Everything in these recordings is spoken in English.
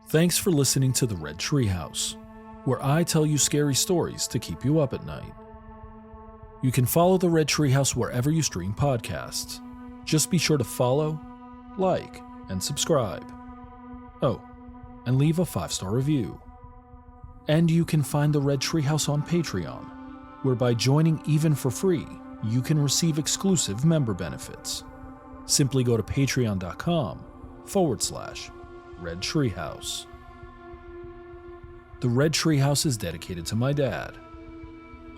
Thanks for listening to the Red Treehouse, where I tell you scary stories to keep you up at night. You can follow the Red Treehouse wherever you stream podcasts. Just be sure to follow, like, and subscribe. Oh, and leave a 5-star review. And you can find the Red Treehouse on Patreon, where by joining even for free, you can receive exclusive member benefits. Simply go to patreon.com/Red Treehouse. The Red Treehouse is dedicated to my dad.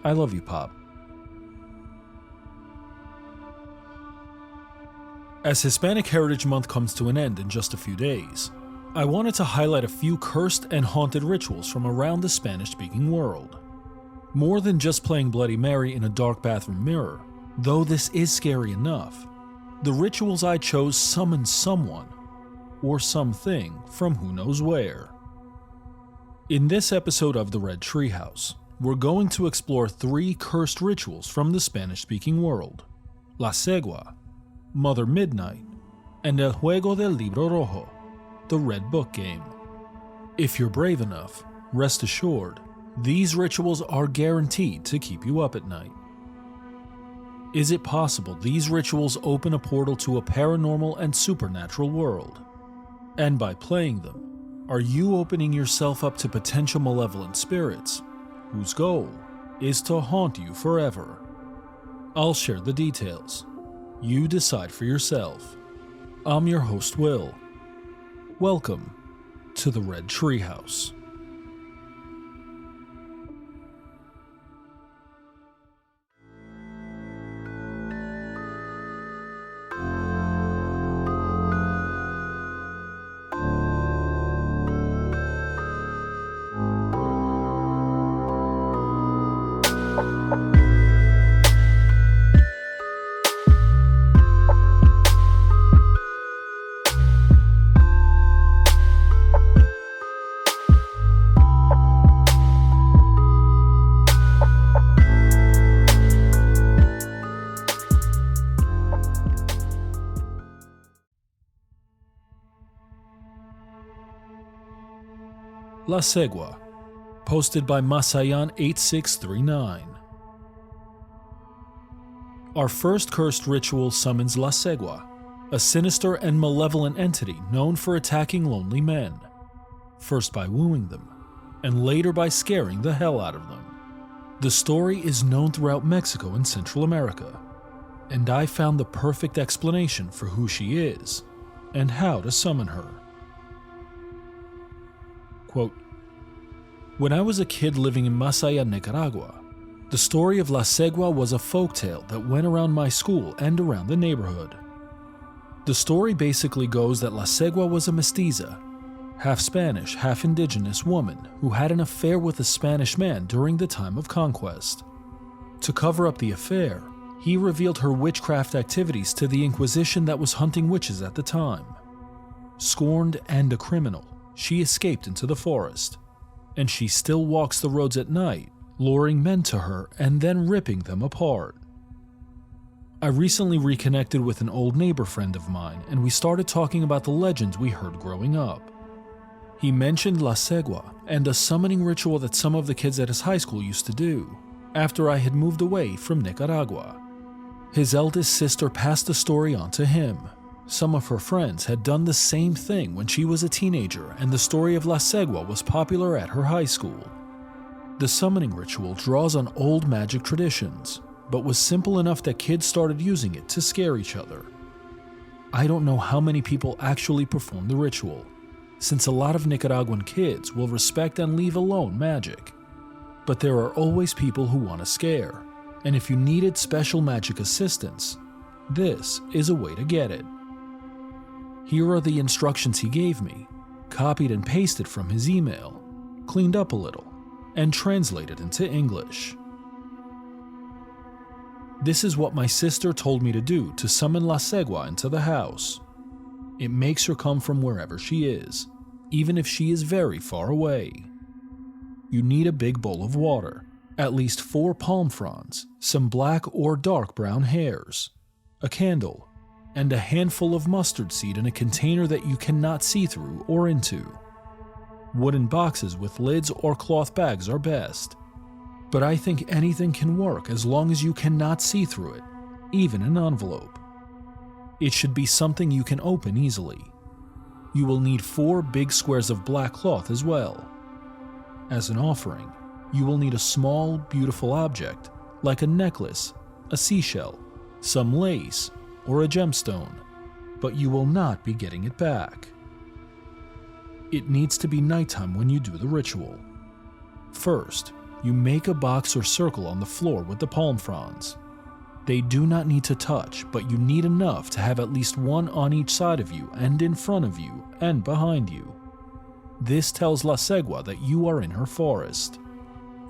I love you, Pop. As Hispanic Heritage Month comes to an end in just a few days, I wanted to highlight a few cursed and haunted rituals from around the Spanish-speaking world. More than just playing Bloody Mary in a dark bathroom mirror, though this is scary enough, the rituals I chose summon someone or something from who knows where. In this episode of the Red Treehouse, we're going to explore 3 cursed rituals from the Spanish-speaking world: La Cegua, Mother Midnight, and El Juego del Libro Rojo, the Red Book game. If you're brave enough, rest assured, these rituals are guaranteed to keep you up at night. Is it possible these rituals open a portal to a paranormal and supernatural world? And by playing them, are you opening yourself up to potential malevolent spirits, whose goal is to haunt you forever? I'll share the details. You decide for yourself. I'm your host, Will. Welcome to the Red Treehouse. La Cegua, posted by Maschine8639. Our first cursed ritual summons La Cegua, a sinister and malevolent entity known for attacking lonely men, first by wooing them, and later by scaring the hell out of them. The story is known throughout Mexico and Central America, and I found the perfect explanation for who she is and how to summon her. Quote, "When I was a kid living in Masaya, Nicaragua, the story of La Cegua was a folktale that went around my school and around the neighborhood. The story basically goes that La Cegua was a mestiza, half Spanish, half indigenous woman who had an affair with a Spanish man during the time of conquest. To cover up the affair, he revealed her witchcraft activities to the Inquisition that was hunting witches at the time. Scorned and a criminal, she escaped into the forest, and she still walks the roads at night, luring men to her and then ripping them apart. I recently reconnected with an old neighbor friend of mine, and we started talking about the legends we heard growing up. He mentioned La Cegua and a summoning ritual that some of the kids at his high school used to do after I had moved away from Nicaragua. His eldest sister passed the story on to him. Some of her friends had done the same thing when she was a teenager, and the story of La Cegua was popular at her high school. The summoning ritual draws on old magic traditions, but was simple enough that kids started using it to scare each other. I don't know how many people actually perform the ritual, since a lot of Nicaraguan kids will respect and leave alone magic. But there are always people who want to scare, and if you needed special magic assistance, this is a way to get it. Here are the instructions he gave me, copied and pasted from his email, cleaned up a little, and translated into English. This is what my sister told me to do to summon La Cegua into the house. It makes her come from wherever she is, even if she is very far away. You need a big bowl of water, at least 4 palm fronds, some black or dark brown hairs, a candle, and a handful of mustard seed in a container that you cannot see through or into. Wooden boxes with lids or cloth bags are best. But I think anything can work as long as you cannot see through it, even an envelope. It should be something you can open easily. You will need 4 big squares of black cloth as well. As an offering, you will need a small, beautiful object, like a necklace, a seashell, some lace, or a gemstone, but you will not be getting it back. It needs to be nighttime when you do the ritual. First, you make a box or circle on the floor with the palm fronds. They do not need to touch, but you need enough to have at least one on each side of you and in front of you and behind you. This tells La Cegua that you are in her forest.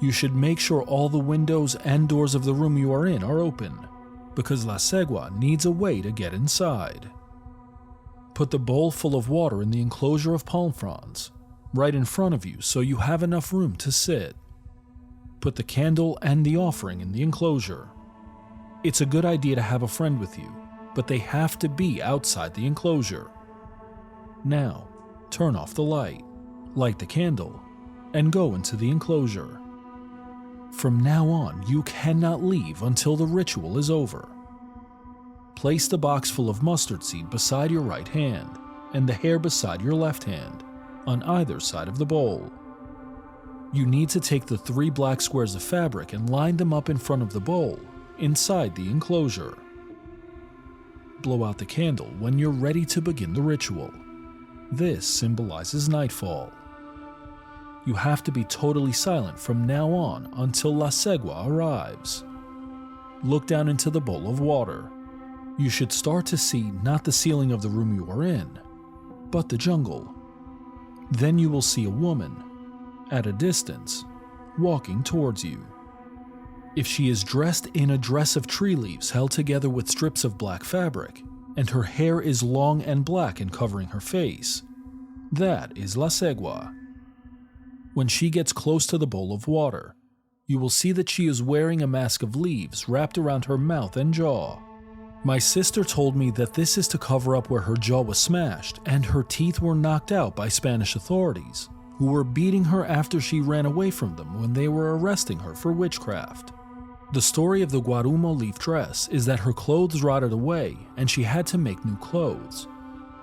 You should make sure all the windows and doors of the room you are in are open, because La Cegua needs a way to get inside. Put the bowl full of water in the enclosure of palm fronds, right in front of you so you have enough room to sit. Put the candle and the offering in the enclosure. It's a good idea to have a friend with you, but they have to be outside the enclosure. Now, turn off the light, light the candle, and go into the enclosure. From now on, you cannot leave until the ritual is over. Place the box full of mustard seed beside your right hand and the hair beside your left hand, on either side of the bowl. You need to take the 3 black squares of fabric and line them up in front of the bowl, inside the enclosure. Blow out the candle when you're ready to begin the ritual. This symbolizes nightfall. You have to be totally silent from now on until La Cegua arrives. Look down into the bowl of water. You should start to see not the ceiling of the room you are in, but the jungle. Then you will see a woman, at a distance, walking towards you. If she is dressed in a dress of tree leaves held together with strips of black fabric, and her hair is long and black and covering her face, that is La Cegua. When she gets close to the bowl of water, you will see that she is wearing a mask of leaves wrapped around her mouth and jaw. My sister told me that this is to cover up where her jaw was smashed and her teeth were knocked out by Spanish authorities, who were beating her after she ran away from them when they were arresting her for witchcraft. The story of the Guarumo leaf dress is that her clothes rotted away and she had to make new clothes.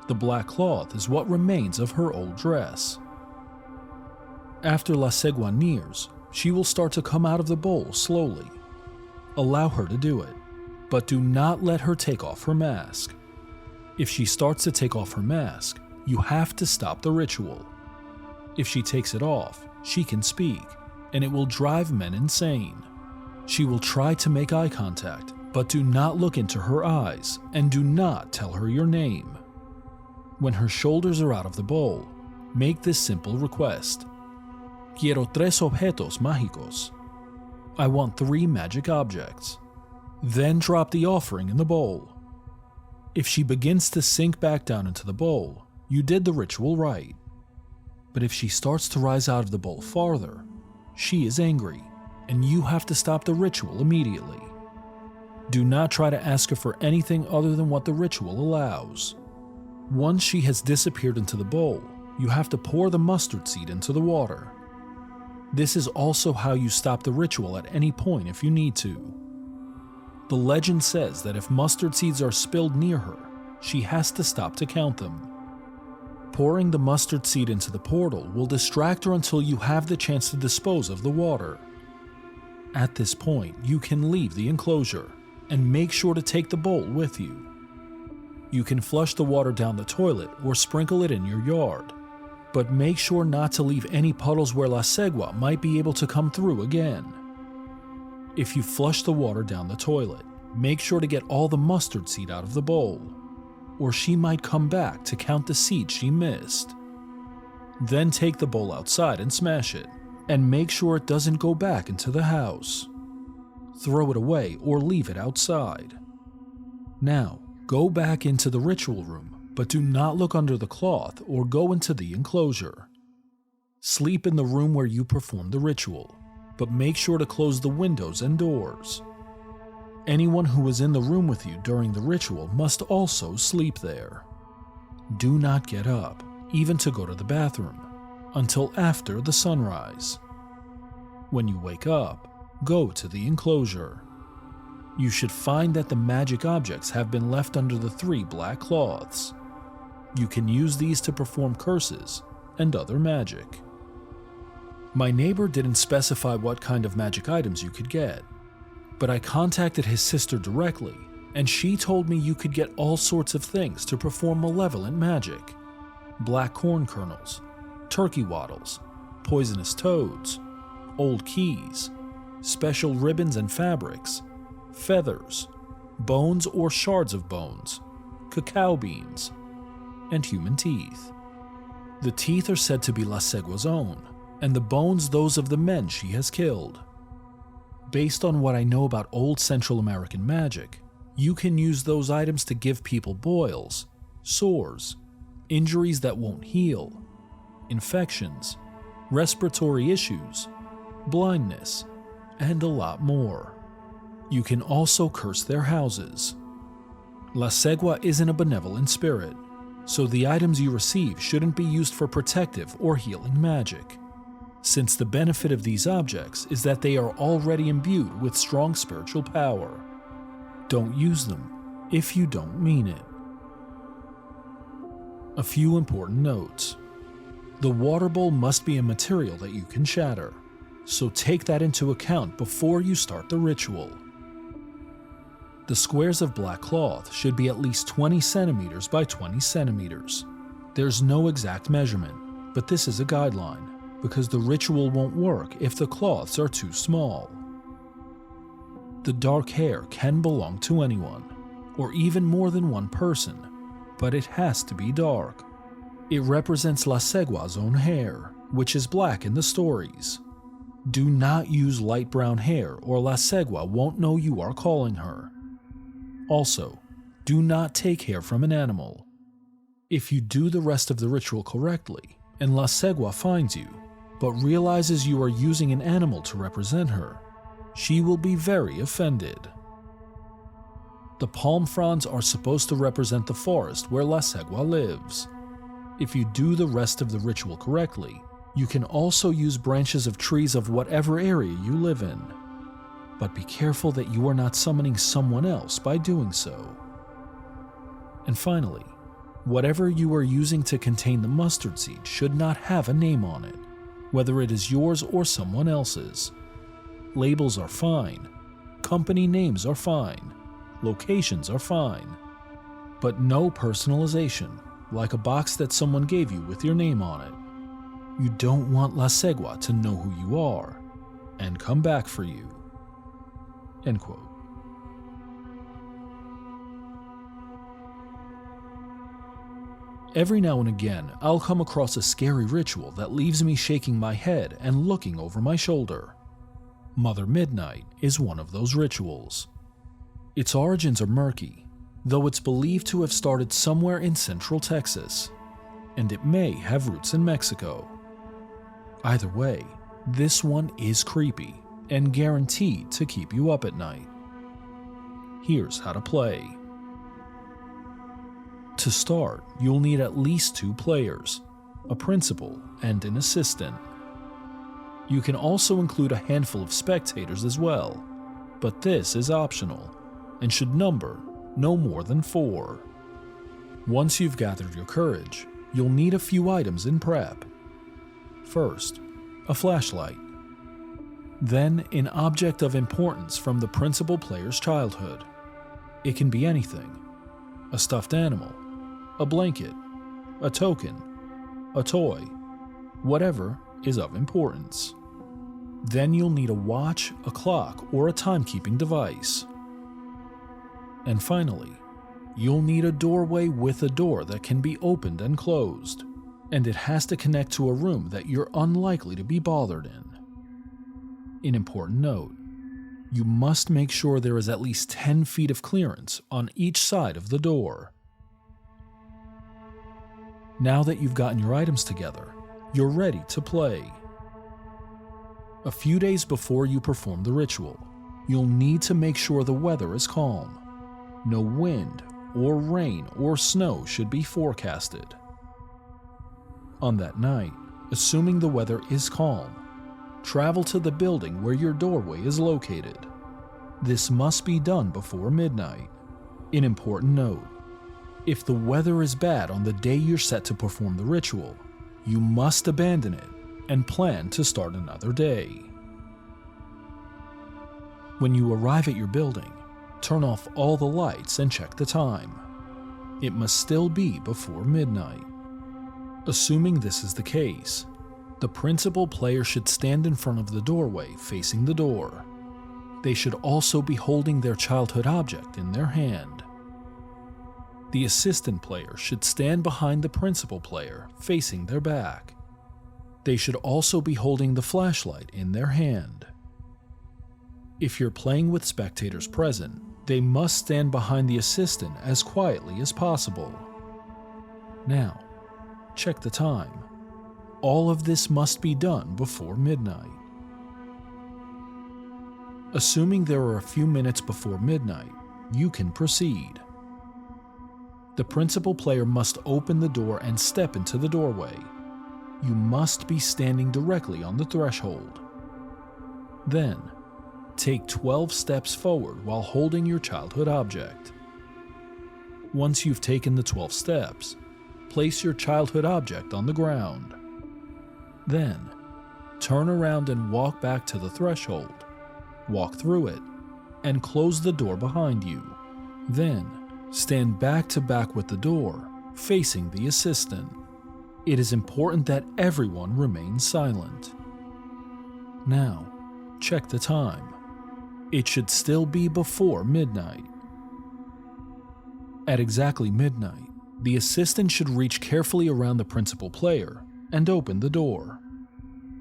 The black cloth is what remains of her old dress. After La Cegua nears, she will start to come out of the bowl slowly. Allow her to do it, but do not let her take off her mask. If she starts to take off her mask, you have to stop the ritual. If she takes it off, she can speak, and it will drive men insane. She will try to make eye contact, but do not look into her eyes, and do not tell her your name. When her shoulders are out of the bowl, make this simple request. Quiero 3 objetos mágicos. I want 3 magic objects. Then drop the offering in the bowl. If she begins to sink back down into the bowl, you did the ritual right. But if she starts to rise out of the bowl farther, she is angry, and you have to stop the ritual immediately. Do not try to ask her for anything other than what the ritual allows. Once she has disappeared into the bowl, you have to pour the mustard seed into the water. This is also how you stop the ritual at any point if you need to. The legend says that if mustard seeds are spilled near her, she has to stop to count them. Pouring the mustard seed into the portal will distract her until you have the chance to dispose of the water. At this point, you can leave the enclosure and make sure to take the bowl with you. You can flush the water down the toilet or sprinkle it in your yard, but make sure not to leave any puddles where La Cegua might be able to come through again. If you flush the water down the toilet, make sure to get all the mustard seed out of the bowl, or she might come back to count the seeds she missed. Then take the bowl outside and smash it, and make sure it doesn't go back into the house. Throw it away or leave it outside. Now, go back into the ritual room, but do not look under the cloth or go into the enclosure. Sleep in the room where you performed the ritual, but make sure to close the windows and doors. Anyone who was in the room with you during the ritual must also sleep there. Do not get up, even to go to the bathroom, until after the sunrise. When you wake up, go to the enclosure. You should find that the magic objects have been left under the 3 black cloths. You can use these to perform curses and other magic. My neighbor didn't specify what kind of magic items you could get, but I contacted his sister directly, and she told me you could get all sorts of things to perform malevolent magic. Black corn kernels, turkey waddles, poisonous toads, old keys, special ribbons and fabrics, feathers, bones or shards of bones, cacao beans, and human teeth. The teeth are said to be La Cegua's own, and the bones those of the men she has killed. Based on what I know about old Central American magic, you can use those items to give people boils, sores, injuries that won't heal, infections, respiratory issues, blindness, and a lot more. You can also curse their houses. La Cegua isn't a benevolent spirit, so the items you receive shouldn't be used for protective or healing magic, since the benefit of these objects is that they are already imbued with strong spiritual power. Don't use them if you don't mean it. A few important notes. The water bowl must be a material that you can shatter, so take that into account before you start the ritual. The squares of black cloth should be at least 20 centimeters by 20 centimeters. There's no exact measurement, but this is a guideline, because the ritual won't work if the cloths are too small. The dark hair can belong to anyone, or even more than one person, but it has to be dark. It represents La Cegua's own hair, which is black in the stories. Do not use light brown hair or La Cegua won't know you are calling her. Also, do not take hair from an animal. If you do the rest of the ritual correctly, and La Cegua finds you, but realizes you are using an animal to represent her, she will be very offended. The palm fronds are supposed to represent the forest where La Cegua lives. If you do the rest of the ritual correctly, you can also use branches of trees of whatever area you live in. But be careful that you are not summoning someone else by doing so. And finally, whatever you are using to contain the mustard seed should not have a name on it, whether it is yours or someone else's. Labels are fine, company names are fine, locations are fine, but no personalization, like a box that someone gave you with your name on it. You don't want La Cegua to know who you are and come back for you." End quote. Every now and again, I'll come across a scary ritual that leaves me shaking my head and looking over my shoulder. Mother Midnight is one of those rituals. Its origins are murky, though it's believed to have started somewhere in central Texas, and it may have roots in Mexico. Either way, this one is creepy and guaranteed to keep you up at night. Here's how to play. To start, you'll need at least 2 players, a principal and an assistant. You can also include a handful of spectators as well, but this is optional and should number no more than 4. Once you've gathered your courage, you'll need a few items in prep. First, a flashlight. Then, an object of importance from the principal player's childhood. It can be anything: a stuffed animal, a blanket, a token, a toy, whatever is of importance. Then you'll need a watch, a clock, or a timekeeping device. And finally, you'll need a doorway with a door that can be opened and closed, and it has to connect to a room that you're unlikely to be bothered in. An important note: you must make sure there is at least 10 feet of clearance on each side of the door. Now that you've gotten your items together, you're ready to play. A few days before you perform the ritual, you'll need to make sure the weather is calm. No wind or rain or snow should be forecasted. On that night, assuming the weather is calm, travel to the building where your doorway is located. This must be done before midnight. An important note: if the weather is bad on the day you're set to perform the ritual, you must abandon it and plan to start another day. When you arrive at your building, turn off all the lights and check the time. It must still be before midnight. Assuming this is the case, the principal player should stand in front of the doorway facing the door. They should also be holding their childhood object in their hand. The assistant player should stand behind the principal player facing their back. They should also be holding the flashlight in their hand. If you're playing with spectators present, they must stand behind the assistant as quietly as possible. Now, check the time. All of this must be done before midnight. Assuming there are a few minutes before midnight, you can proceed. The principal player must open the door and step into the doorway. You must be standing directly on the threshold. Then, take 12 steps forward while holding your childhood object. Once you've taken the 12 steps, place your childhood object on the ground. Then, turn around and walk back to the threshold. Walk through it, and close the door behind you. Then, stand back to back with the door, facing the assistant. It is important that everyone remains silent. Now, check the time. It should still be before midnight. At exactly midnight, the assistant should reach carefully around the principal player and open the door.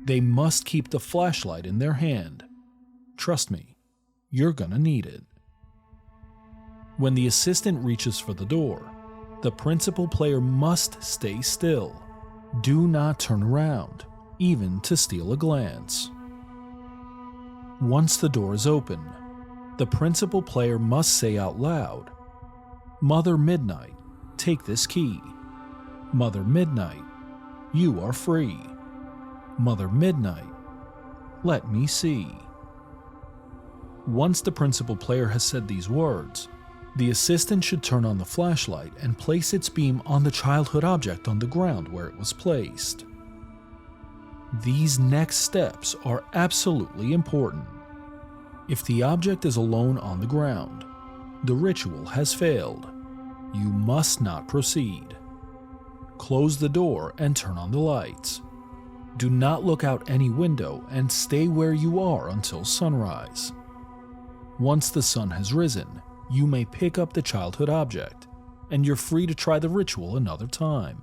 They must keep the flashlight in their hand. Trust me, you're gonna need it. When the assistant reaches for the door, the principal player must stay still. Do not turn around, even to steal a glance. Once the door is open, the principal player must say out loud, "Mother Midnight, take this key. Mother Midnight, you are free. Mother Midnight, let me see." Once the principal player has said these words, the assistant should turn on the flashlight and place its beam on the childhood object on the ground where it was placed. These next steps are absolutely important. If the object is alone on the ground, the ritual has failed. You must not proceed. Close the door and turn on the lights. Do not look out any window and stay where you are until sunrise. Once the sun has risen, you may pick up the childhood object, and you're free to try the ritual another time,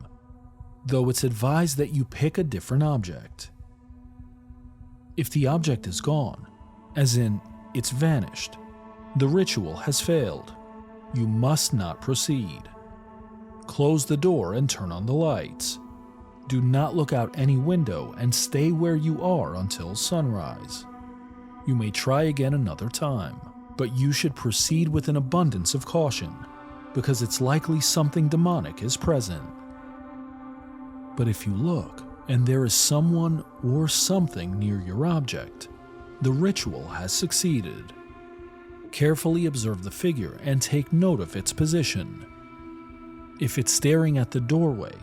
though it's advised that you pick a different object. If the object is gone, as in it's vanished, the ritual has failed. You must not proceed. Close the door and turn on the lights. Do not look out any window and stay where you are until sunrise. You may try again another time, but you should proceed with an abundance of caution, because it's likely something demonic is present. But if you look and there is someone or something near your object, the ritual has succeeded. Carefully observe the figure and take note of its position. If it's staring at the doorway,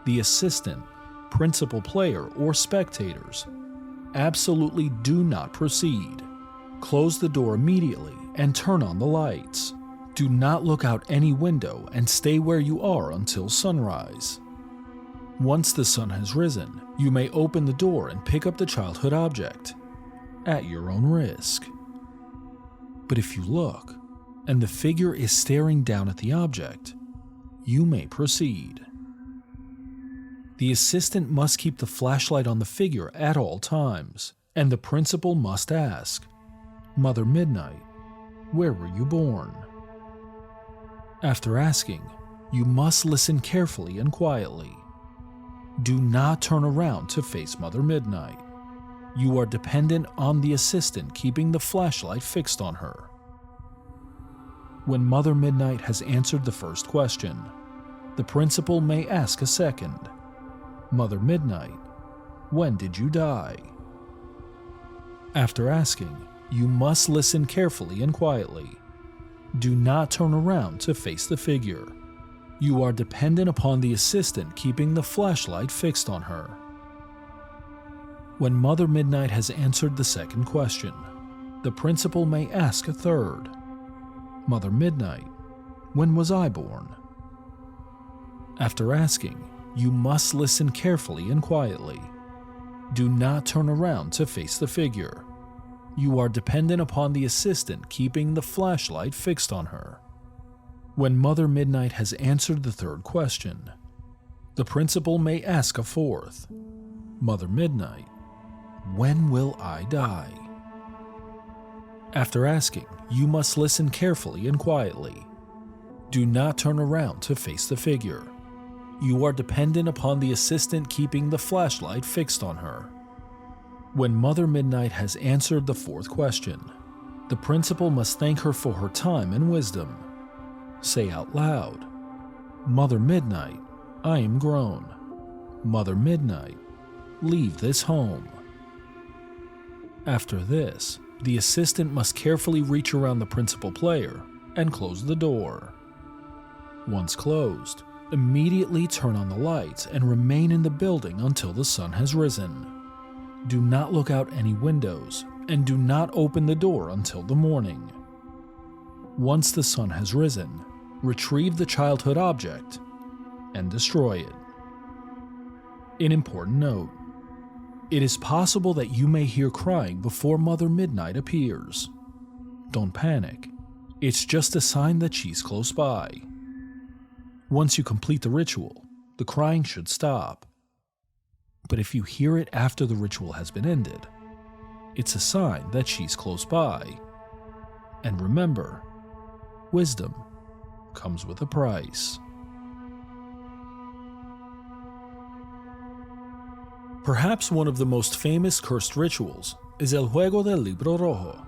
the assistant, principal player, or spectators, absolutely do not proceed. Close the door immediately and turn on the lights. Do not look out any window and stay where you are until sunrise. Once the sun has risen, you may open the door and pick up the childhood object, at your own risk. But if you look, and the figure is staring down at the object, you may proceed. The assistant must keep the flashlight on the figure at all times, and the principal must ask, "Mother Midnight, where were you born?" After asking, you must listen carefully and quietly. Do not turn around to face Mother Midnight. You are dependent on the assistant keeping the flashlight fixed on her. When Mother Midnight has answered the first question, the principal may ask a second. "Mother Midnight, When did you die? After asking, you must listen carefully and quietly. Do not turn around to face the figure. You are dependent upon the assistant keeping the flashlight fixed on her. When Mother Midnight has answered the second question, the principal may ask a third. Mother Midnight, when was I born? After asking, you must listen carefully and quietly. Do not turn around to face the figure. You are dependent upon the assistant keeping the flashlight fixed on her. When Mother Midnight has answered the third question, the principal may ask a fourth. Mother Midnight, when will I die? After asking, you must listen carefully and quietly. Do not turn around to face the figure. You are dependent upon the assistant keeping the flashlight fixed on her. When Mother Midnight has answered the fourth question, the principal must thank her for her time and wisdom. Say out loud, Mother Midnight, I am grown. Mother Midnight, leave this home. After this, the assistant must carefully reach around the principal player and close the door. Once closed, immediately turn on the lights and remain in the building until the sun has risen. Do not look out any windows and do not open the door until the morning. Once the sun has risen, retrieve the childhood object and destroy it. An important note: it is possible that you may hear crying before Mother Midnight appears. Don't panic, it's just a sign that she's close by. Once you complete the ritual, the crying should stop. But if you hear it after the ritual has been ended, it's a sign that she's close by. And remember, wisdom comes with a price. Perhaps one of the most famous cursed rituals is El Juego del Libro Rojo,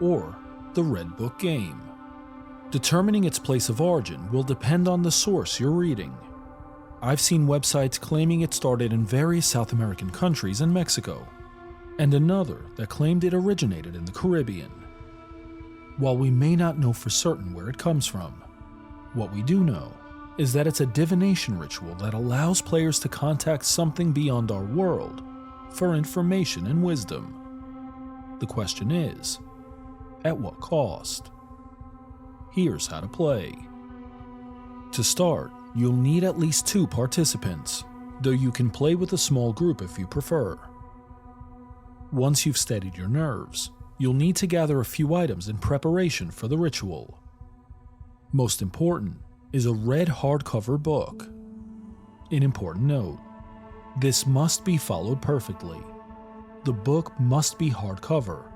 or the Red Book game. Determining its place of origin will depend on the source you're reading. I've seen websites claiming it started in various South American countries and Mexico, and another that claimed it originated in the Caribbean. While we may not know for certain where it comes from, what we do know is that it's a divination ritual that allows players to contact something beyond our world for information and wisdom. The question is, at what cost? Here's how to play. To start, you'll need at least 2 participants, though you can play with a small group if you prefer. Once you've steadied your nerves, you'll need to gather a few items in preparation for the ritual. Most important is a red hardcover book. An important note: this must be followed perfectly. The book must be hardcover,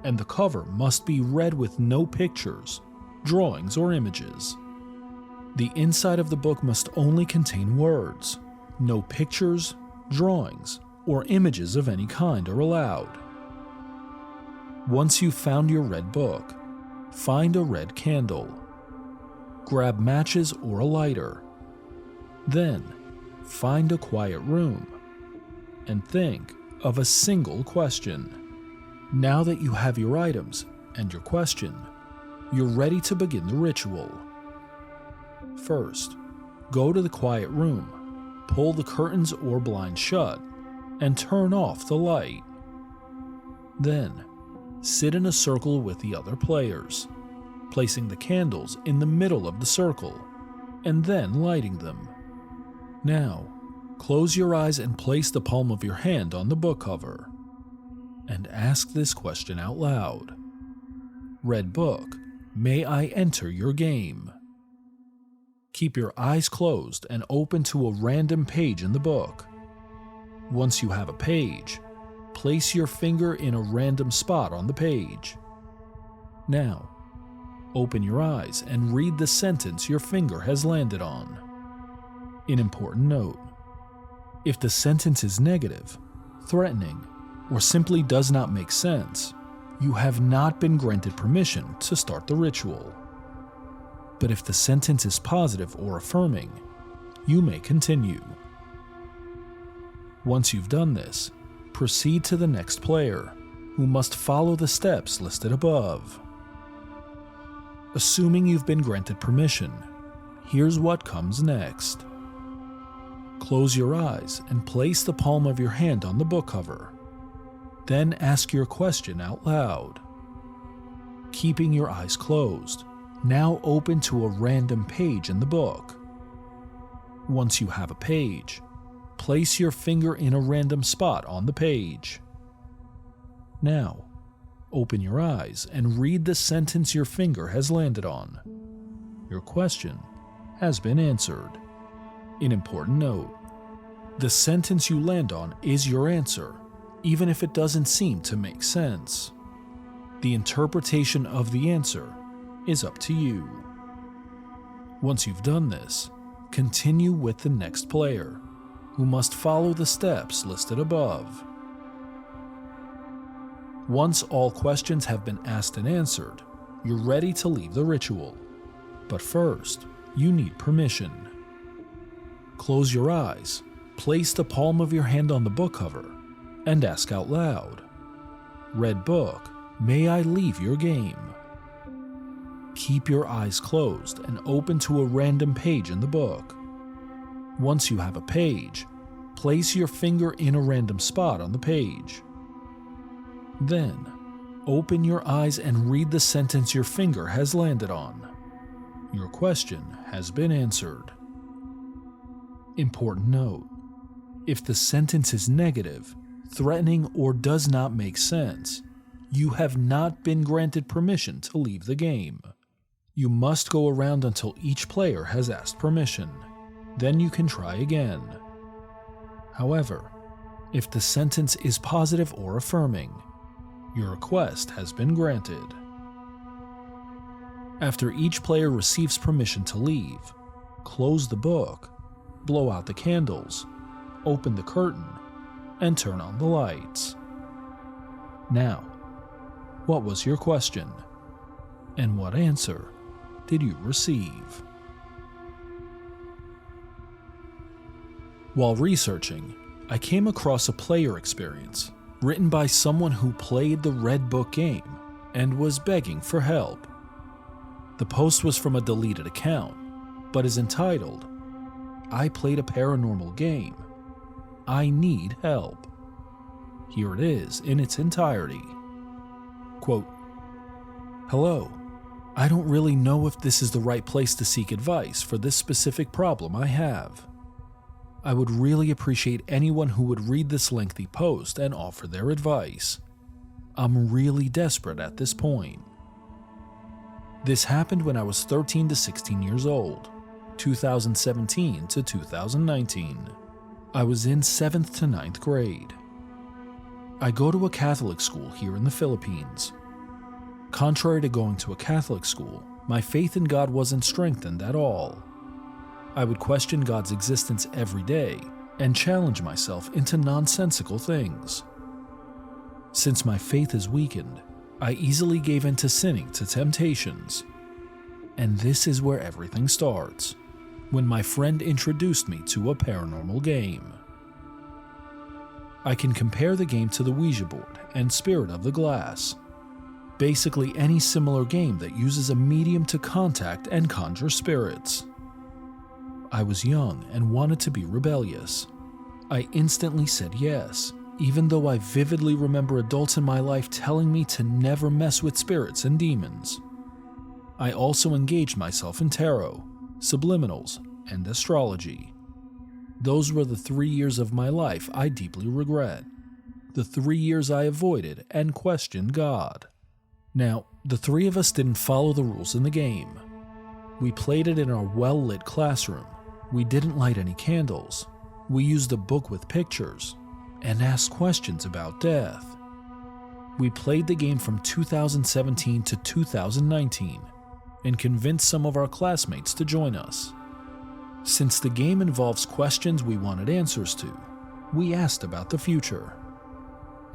and the cover must be red with no pictures, drawings, or images. The inside of the book must only contain words. No pictures, drawings, or images of any kind are allowed. Once you've found your red book, find a red candle. Grab matches or a lighter. Then, find a quiet room and think of a single question. Now that you have your items and your question, you're ready to begin the ritual. First, go to the quiet room, pull the curtains or blinds shut, and turn off the light. Then, sit in a circle with the other players, placing the candles in the middle of the circle, and then lighting them. Now, close your eyes and place the palm of your hand on the book cover, and ask this question out loud. Red book, may I enter your game? Keep your eyes closed and open to a random page in the book. Once you have a page, place your finger in a random spot on the page. Now, open your eyes and read the sentence your finger has landed on. An important note: if the sentence is negative, threatening, or simply does not make sense, you have not been granted permission to start the ritual. But if the sentence is positive or affirming, you may continue. Once you've done this, proceed to the next player, who must follow the steps listed above. Assuming you've been granted permission, here's what comes next. Close your eyes and place the palm of your hand on the book cover. Then ask your question out loud. Keeping your eyes closed, now open to a random page in the book. Once you have a page, place your finger in a random spot on the page. Now, open your eyes and read the sentence your finger has landed on. Your question has been answered. An important note: the sentence you land on is your answer, even if it doesn't seem to make sense. The interpretation of the answer is up to you. Once you've done this, continue with the next player, who must follow the steps listed above. Once all questions have been asked and answered, you're ready to leave the ritual. But first, you need permission. Close your eyes, place the palm of your hand on the book cover, and ask out loud, "Red book, may I leave your game?" Keep your eyes closed and open to a random page in the book. Once you have a page, place your finger in a random spot on the page. Then, open your eyes and read the sentence your finger has landed on. Your question has been answered. Important note: if the sentence is negative, threatening, or does not make sense, you have not been granted permission to leave the game. You must go around until each player has asked permission. Then you can try again. However, if the sentence is positive or affirming, your request has been granted. After each player receives permission to leave, close the book, blow out the candles, open the curtain, and turn on the lights. Now, what was your question? And what answer did you receive? While researching, I came across a player experience written by someone who played the Red Book game and was begging for help. The post was from a deleted account, but is entitled, "I played a paranormal game. I need help." Here it is in its entirety. Quote, "Hello, I don't really know if this is the right place to seek advice for this specific problem I have. I would really appreciate anyone who would read this lengthy post and offer their advice. I'm really desperate at this point. This happened when I was 13 to 16 years old, 2017 to 2019. I was in 7th to 9th grade. I go to a Catholic school here in the Philippines. Contrary to going to a Catholic school, my faith in God wasn't strengthened at all. I would question God's existence every day and challenge myself into nonsensical things. Since my faith is weakened, I easily gave in to sinning to temptations. And this is where everything starts, when my friend introduced me to a paranormal game. I can compare the game to the Ouija board and Spirit of the Glass. Basically any similar game that uses a medium to contact and conjure spirits. I was young and wanted to be rebellious. I instantly said yes, even though I vividly remember adults in my life telling me to never mess with spirits and demons. I also engaged myself in tarot, subliminals, and astrology. Those were the 3 years of my life I deeply regret. The 3 years I avoided and questioned God. Now, the three of us didn't follow the rules in the game. We played it in our well-lit classroom. We didn't light any candles. We used a book with pictures and asked questions about death. We played the game from 2017 to 2019 and convinced some of our classmates to join us. Since the game involves questions we wanted answers to, we asked about the future.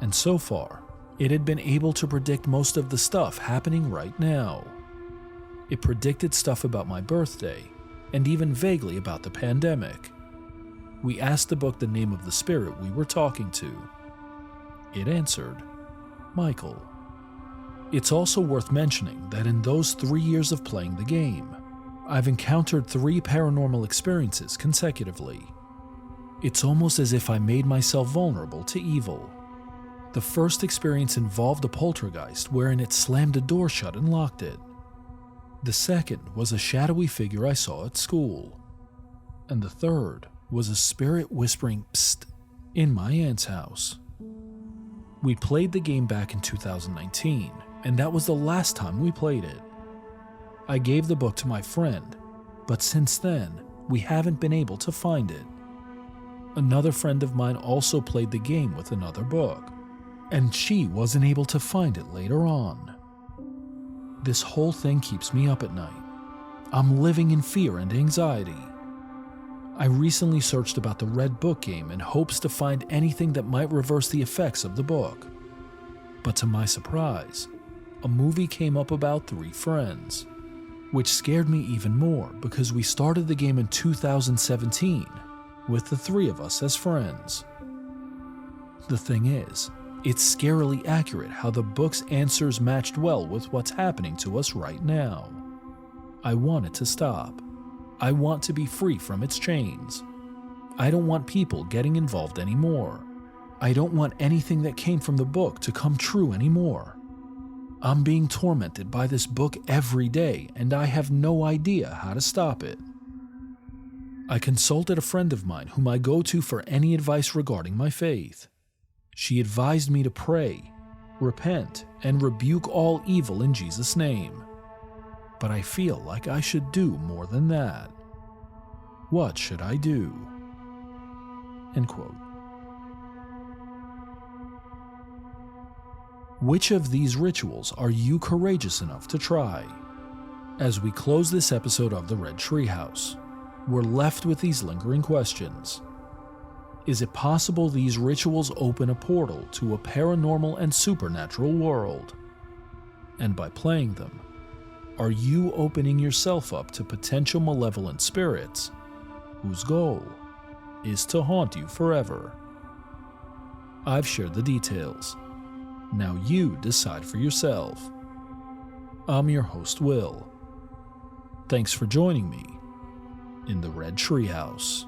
And so far, it had been able to predict most of the stuff happening right now. It predicted stuff about my birthday, and even vaguely about the pandemic. We asked the book the name of the spirit we were talking to. It answered, Michael. It's also worth mentioning that in those 3 years of playing the game, I've encountered 3 paranormal experiences consecutively. It's almost as if I made myself vulnerable to evil. The first experience involved a poltergeist wherein it slammed a door shut and locked it. The second was a shadowy figure I saw at school. And the third was a spirit whispering psst in my aunt's house. We played the game back in 2019, and that was the last time we played it. I gave the book to my friend, but since then, we haven't been able to find it. Another friend of mine also played the game with another book, and she wasn't able to find it later on. This whole thing keeps me up at night. I'm living in fear and anxiety. I recently searched about the Red Book game in hopes to find anything that might reverse the effects of the book. But to my surprise, a movie came up about 3 friends, which scared me even more because we started the game in 2017 with the 3 of us as friends. The thing is, it's scarily accurate how the book's answers matched well with what's happening to us right now. I want it to stop. I want to be free from its chains. I don't want people getting involved anymore. I don't want anything that came from the book to come true anymore. I'm being tormented by this book every day, and I have no idea how to stop it. I consulted a friend of mine whom I go to for any advice regarding my faith. She advised me to pray, repent, and rebuke all evil in Jesus' name. But I feel like I should do more than that. What should I do? End quote. Which of these rituals are you courageous enough to try? As we close this episode of the Red Treehouse, we're left with these lingering questions. Is it possible these rituals open a portal to a paranormal and supernatural world? And by playing them, are you opening yourself up to potential malevolent spirits whose goal is to haunt you forever? I've shared the details. Now you decide for yourself. I'm your host, Will. Thanks for joining me in the Red Treehouse.